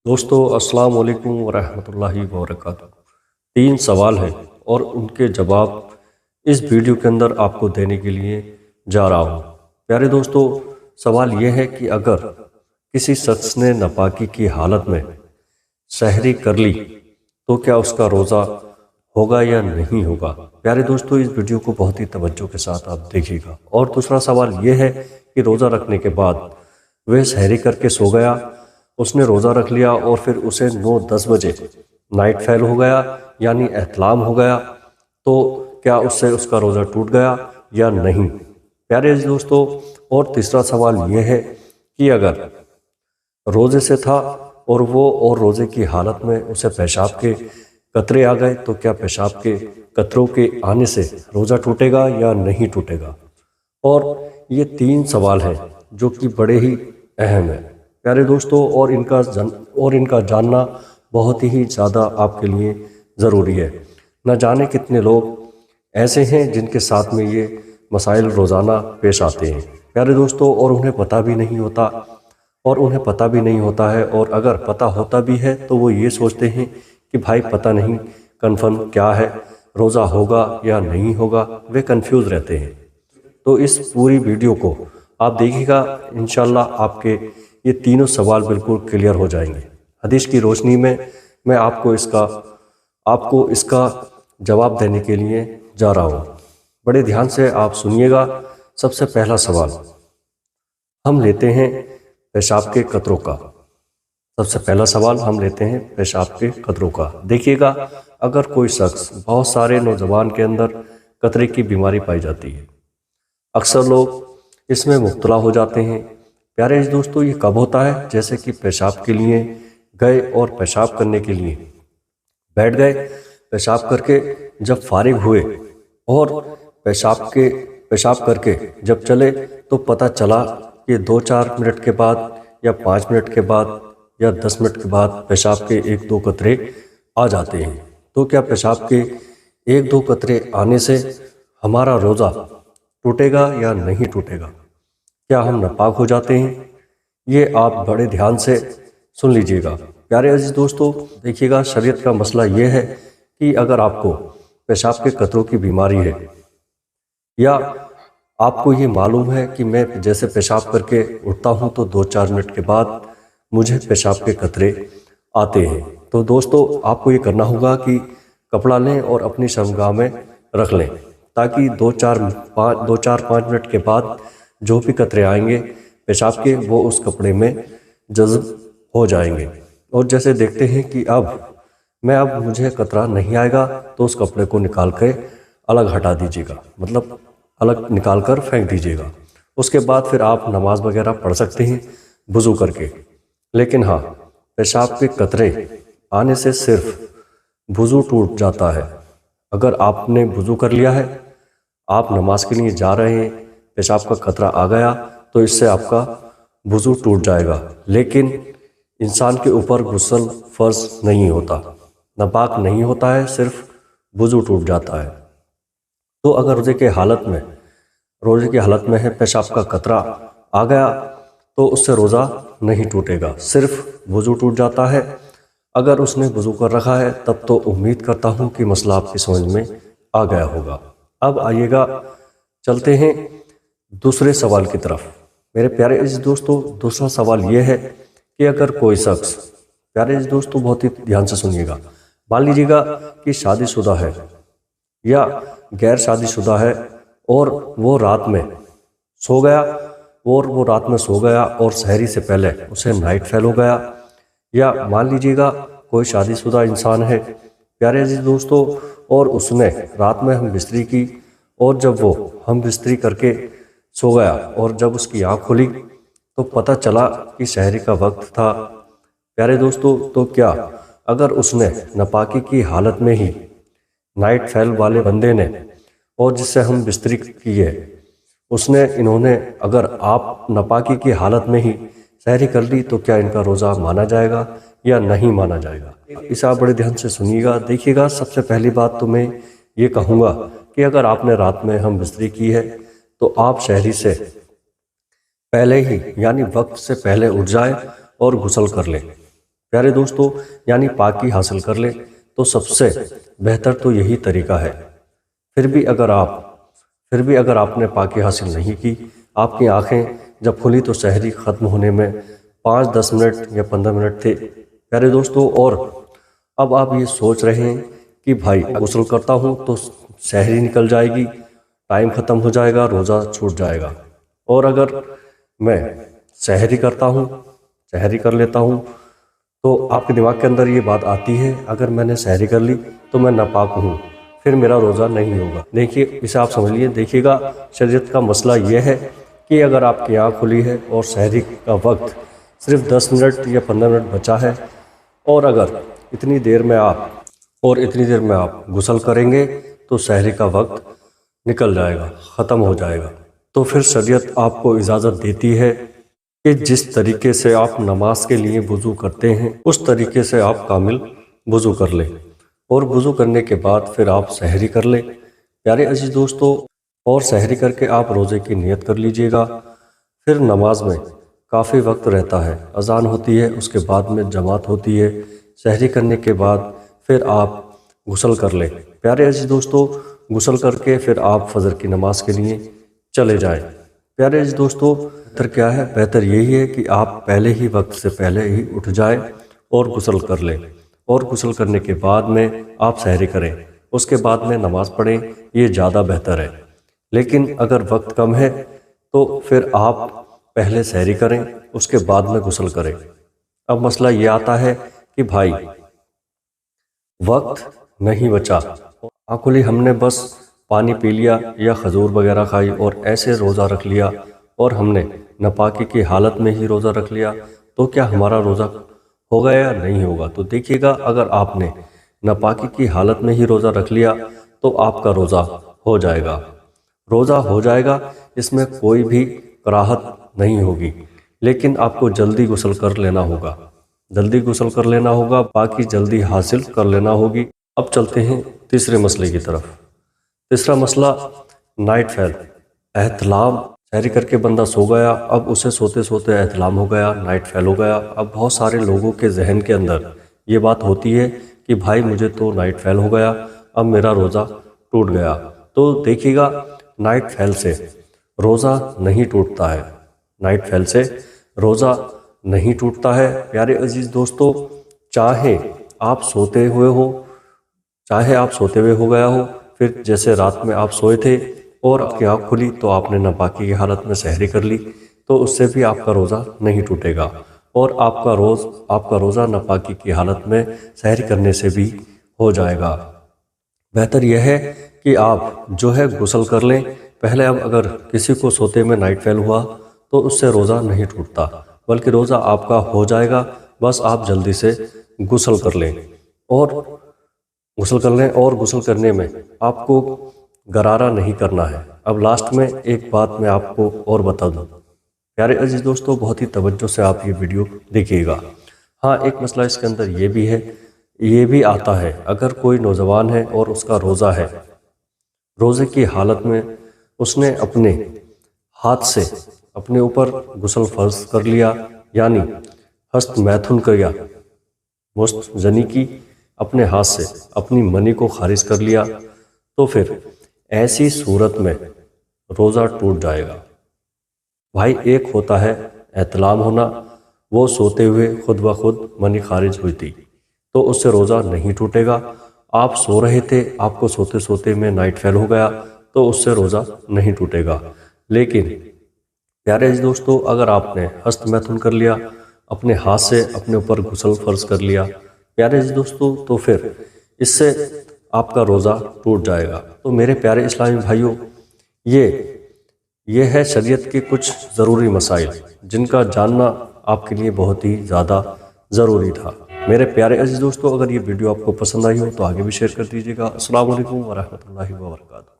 دوستو السلام علیکم ورحمۃ اللہ وبرکاتہ۔ 3 سوال ہیں اور ان کے جواب اس ویڈیو کے اندر آپ کو دینے کے لیے جا رہا ہوں۔ پیارے دوستو، سوال یہ ہے کہ اگر کسی شخص نے ناپاکی کی حالت میں سحری کر لی تو کیا اس کا روزہ ہوگا یا نہیں ہوگا؟ پیارے دوستو، اس ویڈیو کو بہت ہی توجہ کے ساتھ آپ دیکھیے گا۔ اور دوسرا سوال یہ ہے کہ روزہ رکھنے کے بعد وہ سحری کر کے سو گیا، اس نے روزہ رکھ لیا اور پھر اسے 9-10 بجے نائٹ فیل ہو گیا یعنی احتلام ہو گیا، تو کیا اس سے اس کا روزہ ٹوٹ گیا یا نہیں؟ پیارے دوستو، اور تیسرا سوال یہ ہے کہ اگر روزے سے تھا اور روزے کی حالت میں اسے پیشاب کے قطرے آ گئے تو کیا پیشاب کے قطروں کے آنے سے روزہ ٹوٹے گا یا نہیں ٹوٹے گا؟ اور یہ 3 سوال ہیں جو کہ بڑے ہی اہم ہیں پیارے دوستو، اور ان کا جاننا بہت ہی زیادہ آپ کے لیے ضروری ہے۔ نہ جانے کتنے لوگ ایسے ہیں جن کے ساتھ میں یہ مسائل روزانہ پیش آتے ہیں پیارے دوستو، اور انہیں پتہ بھی نہیں ہوتا ہے، اور اگر پتہ ہوتا بھی ہے تو وہ یہ سوچتے ہیں کہ بھائی پتہ نہیں کنفرم کیا ہے، روزہ ہوگا یا نہیں ہوگا، وہ کنفیوز رہتے ہیں۔ تو اس پوری ویڈیو کو آپ دیکھیے گا، انشاءاللہ آپ کے یہ تینوں سوال بالکل کلیئر ہو جائیں گے۔ حدیث کی روشنی میں میں آپ کو اس کا جواب دینے کے لیے جا رہا ہوں۔ بڑے دھیان سے آپ سنیے گا۔ سب سے پہلا سوال ہم لیتے ہیں پیشاب کے قطروں کا۔ پیشاب کے قطروں کا دیکھیے گا، اگر کوئی شخص، بہت سارے نوجوان کے اندر قطرے کی بیماری پائی جاتی ہے، اکثر لوگ اس میں مبتلا ہو جاتے ہیں۔ پیارے دوستو، یہ کب ہوتا ہے؟ جیسے کہ پیشاب کے لیے گئے اور پیشاب کرنے کے لیے بیٹھ گئے، پیشاب کر کے جب فارغ ہوئے اور پیشاب کر کے جب چلے تو پتہ چلا کہ 2-4 منٹ کے بعد یا 5 منٹ کے بعد یا 10 منٹ کے بعد پیشاب کے 1-2 قطرے آ جاتے ہیں۔ تو کیا پیشاب کے 1-2 قطرے آنے سے ہمارا روزہ ٹوٹے گا یا نہیں ٹوٹے گا؟ کیا ہم ناپاک ہو جاتے ہیں؟ یہ آپ بڑے دھیان سے سن لیجئے گا۔ پیارے عزیز دوستو، دیکھیے گا، شریعت کا مسئلہ یہ ہے کہ اگر آپ کو پیشاب کے قطروں کی بیماری ہے یا آپ کو یہ معلوم ہے کہ میں جیسے پیشاب کر کے اٹھتا ہوں تو 2-4 منٹ کے بعد مجھے پیشاب کے قطرے آتے ہیں، تو دوستو آپ کو یہ کرنا ہوگا کہ کپڑا لیں اور اپنی شرمگاہ میں رکھ لیں، تاکہ 2-4-5 منٹ کے بعد جو بھی قطرے آئیں گے پیشاب کے، وہ اس کپڑے میں جذب ہو جائیں گے۔ اور جیسے دیکھتے ہیں کہ اب مجھے قطرہ نہیں آئے گا تو اس کپڑے کو نکال کے الگ ہٹا دیجیے گا، مطلب الگ نکال کر پھینک دیجیے گا۔ اس کے بعد پھر آپ نماز وغیرہ پڑھ سکتے ہیں وضو کر کے۔ لیکن ہاں، پیشاب کے قطرے آنے سے صرف وضو ٹوٹ جاتا ہے۔ اگر آپ نے وضو کر لیا ہے، آپ نماز کے لیے جا رہے ہیں، پیشاب کا قطرہ آ گیا تو اس سے آپ کا وضو ٹوٹ جائے گا، لیکن انسان کے اوپر غسل فرض نہیں ہوتا، ناپاک نہیں ہوتا ہے، صرف وضو ٹوٹ جاتا ہے۔ تو اگر روزے کی حالت میں ہے، پیشاب کا قطرہ آ گیا تو اس سے روزہ نہیں ٹوٹے گا، صرف وضو ٹوٹ جاتا ہے۔ اگر اس نے وضو کر رکھا ہے تب تو امید کرتا ہوں کہ مسئلہ آپ کی سمجھ میں آ گیا ہوگا۔ اب آئیے گا، چلتے ہیں دوسرے سوال کی طرف۔ میرے پیارے عزیز دوستو، دوسرا سوال یہ ہے کہ اگر کوئی شخص، پیارے عزیز دوستو بہت ہی دھیان سے سنیے گا، مان لیجیے گا کہ شادی شدہ ہے یا غیر شادی شدہ ہے اور وہ رات میں سو گیا اور سحری سے پہلے اسے نائٹ فیل ہو گیا، یا مان لیجیے گا کوئی شادی شدہ انسان ہے پیارے عزیز دوستو، اور اس نے رات میں ہم بستری کی، اور جب وہ ہم بستری کر کے سو گیا اور جب اس کی آنکھ کھلی تو پتہ چلا کہ سحری کا وقت تھا پیارے دوستو، تو کیا اگر اس نے ناپاکی کی حالت میں ہی نائٹ فیل والے بندے نے اور جس سے ہم بستری کی ہے انہوں نے اگر آپ ناپاکی کی حالت میں ہی سحری کر لی تو کیا ان کا روزہ مانا جائے گا یا نہیں مانا جائے گا؟ اسے آپ بڑے دھیان سے سنیے گا۔ دیکھیے گا، سب سے پہلی بات تو میں یہ کہوں گا کہ اگر آپ نے رات میں ہم بستری کی ہے تو آپ سحری سے پہلے ہی یعنی وقت سے پہلے اٹھ جائیں اور غسل کر لیں پیارے دوستو، یعنی پاکی حاصل کر لیں تو سب سے بہتر تو یہی طریقہ ہے۔ پھر بھی اگر آپ نے پاکی حاصل نہیں کی، آپ کی آنکھیں جب کھلی تو سحری ختم ہونے میں 5-10 منٹ یا 15 منٹ تھے پیارے دوستو، اور اب آپ یہ سوچ رہے ہیں کہ بھائی غسل کرتا ہوں تو سحری نکل جائے گی، ٹائم ختم ہو جائے گا، روزہ چھوٹ جائے گا، اور اگر میں سحری کر لیتا ہوں تو آپ کے دماغ کے اندر یہ بات آتی ہے اگر میں نے سحری کر لی تو میں ناپاک ہوں، پھر میرا روزہ نہیں ہوگا۔ دیکھیے، اسے آپ سمجھ لیے، دیکھیے گا شریعت کا مسئلہ یہ ہے کہ اگر آپ کی آنکھ کھلی ہے اور سحری کا وقت صرف 10 منٹ یا 15 منٹ بچا ہے، اور اگر اتنی دیر میں آپ غسل کریں گے تو سحری کا وقت نکل جائے گا، ختم ہو جائے گا۔ تو پھر شریعت آپ کو اجازت دیتی ہے کہ جس طریقے سے آپ نماز کے لیے وضو کرتے ہیں اس طریقے سے آپ کامل وضو کر لیں، اور وضو کرنے کے بعد پھر آپ سحری کر لیں پیارے عزیز دوستو، اور سحری کر کے آپ روزے کی نیت کر لیجئے گا۔ پھر نماز میں کافی وقت رہتا ہے، اذان ہوتی ہے، اس کے بعد میں جماعت ہوتی ہے، سحری کرنے کے بعد پھر آپ غسل کر لیں پیارے عزیز دوستو۔ غسل کر کے پھر آپ فجر کی نماز کے لیے چلے جائیں پیارے عزیز دوستو۔ بہتر کیا ہے؟ بہتر یہی ہے کہ آپ پہلے ہی وقت سے پہلے ہی اٹھ جائیں اور غسل کر لیں، اور غسل کرنے کے بعد میں آپ سحری کریں، اس کے بعد میں نماز پڑھیں، یہ زیادہ بہتر ہے۔ لیکن اگر وقت کم ہے تو پھر آپ پہلے سحری کریں، اس کے بعد میں غسل کریں۔ اب مسئلہ یہ آتا ہے کہ بھائی وقت نہیں بچا، آنکھیں ہم نے بس پانی پی لیا یا کھجور وغیرہ کھائی اور ایسے روزہ رکھ لیا، اور ہم نے ناپاکی کی حالت میں ہی روزہ رکھ لیا، تو کیا ہمارا روزہ ہوگا یا نہیں ہوگا؟ تو دیکھیے گا، اگر آپ نے ناپاکی کی حالت میں ہی روزہ رکھ لیا تو آپ کا روزہ ہو جائے گا، اس میں کوئی بھی کراہت نہیں ہوگی، لیکن آپ کو جلدی غسل کر لینا ہوگا، باقی جلدی حاصل کر لینا ہوگی۔ اب چلتے ہیں تیسرے مسئلے کی طرف۔ تیسرا مسئلہ نائٹ فیل، احتلام۔ سحری کر کے بندہ سو گیا، اب اسے سوتے سوتے احتلام ہو گیا، نائٹ فیل ہو گیا۔ اب بہت سارے لوگوں کے ذہن کے اندر یہ بات ہوتی ہے کہ بھائی مجھے تو نائٹ فیل ہو گیا، اب میرا روزہ ٹوٹ گیا۔ تو دیکھیے گا، نائٹ فیل سے روزہ نہیں ٹوٹتا ہے پیارے عزیز دوستو۔ چاہے آپ سوتے ہوئے ہو گیا ہو، پھر جیسے رات میں آپ سوئے تھے اور آپ کی آنکھ کھلی تو آپ نے ناپاکی کی حالت میں سحری کر لی، تو اس سے بھی آپ کا روزہ نہیں ٹوٹے گا، اور آپ کا روزہ ناپاکی کی حالت میں سحری کرنے سے بھی ہو جائے گا۔ بہتر یہ ہے کہ آپ جو ہے غسل کر لیں پہلے۔ اب اگر کسی کو سوتے میں نائٹ فیل ہوا تو اس سے روزہ نہیں ٹوٹتا، بلکہ روزہ آپ کا ہو جائے گا، بس آپ جلدی سے غسل کر لیں، اور غسل کرنے میں آپ کو غرارہ نہیں کرنا ہے۔ اب لاسٹ میں ایک بات میں آپ کو اور بتا دوں پیارے عزیز دوستو، بہت ہی توجہ سے آپ یہ ویڈیو دیکھیے گا۔ ہاں، ایک مسئلہ اس کے اندر یہ بھی آتا ہے، اگر کوئی نوجوان ہے اور اس کا روزہ ہے، روزے کی حالت میں اس نے اپنے ہاتھ سے اپنے اوپر غسل فرض کر لیا، یعنی ہست میتھن کیا، مستجنی کی، اپنے ہاتھ سے اپنی منی کو خارج کر لیا، تو پھر ایسی صورت میں روزہ ٹوٹ جائے گا۔ بھائی، ایک ہوتا ہے احتلام ہونا، وہ سوتے ہوئے خود بخود منی خارج ہوئی تھی، تو اس سے روزہ نہیں ٹوٹے گا۔ آپ سو رہے تھے، آپ کو سوتے سوتے میں نائٹ فیل ہو گیا، تو اس سے روزہ نہیں ٹوٹے گا۔ لیکن پیارے عزیز دوستو، اگر آپ نے ہست میتھن کر لیا، اپنے ہاتھ سے اپنے اوپر غسل فرض کر لیا پیارے عزیز دوستو، تو پھر اس سے آپ کا روزہ ٹوٹ جائے گا۔ تو میرے پیارے اسلامی بھائیوں، یہ ہے شریعت کے کچھ ضروری مسائل جن کا جاننا آپ کے لیے بہت ہی زیادہ ضروری تھا۔ میرے پیارے عزیز دوستو، اگر یہ ویڈیو آپ کو پسند آئی ہو تو آگے بھی شیئر کر دیجیے گا۔ السلام علیکم ورحمۃ اللہ وبرکاتہ۔